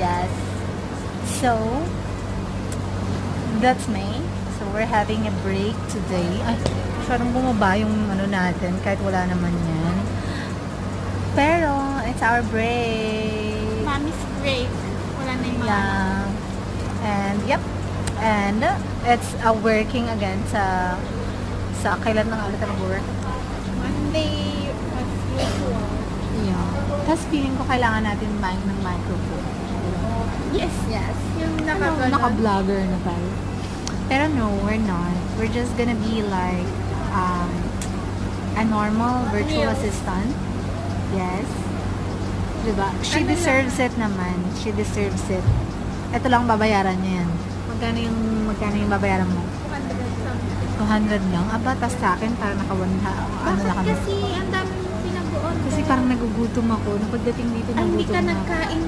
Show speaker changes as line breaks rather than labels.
Yes. So, that's May. So, we're having a break today. Ay, masyadong bumaba yung ano natin kahit wala naman yan. Pero, it's our break.
Mommy's break. Wala na yung mama.
Yeah. And, yep. And, it's working again sa kailan na nga ulit ako work.
Monday as usual.
Yeah. Tapos feeling ko kailangan natin mic ng microphone.
Yes.
Yes.
Yung
Naka-vlogger na tayo. Pero no, we're not. We're just gonna be like a normal virtual
Real.
assistant. Yes. Diba? She
Ano
deserves it naman. She deserves it. Ito lang babayaran niya yan. Magkano yung babayaran mo?
200 something.
200 lang. Aba, tas sa akin parang ano na
Bakit
kami.
kasi ang dami pinag-order?
Kasi parang nagugutom ako. Nung pagdating dito,
Ay, hindi ka
nagutom na ako.
nagkain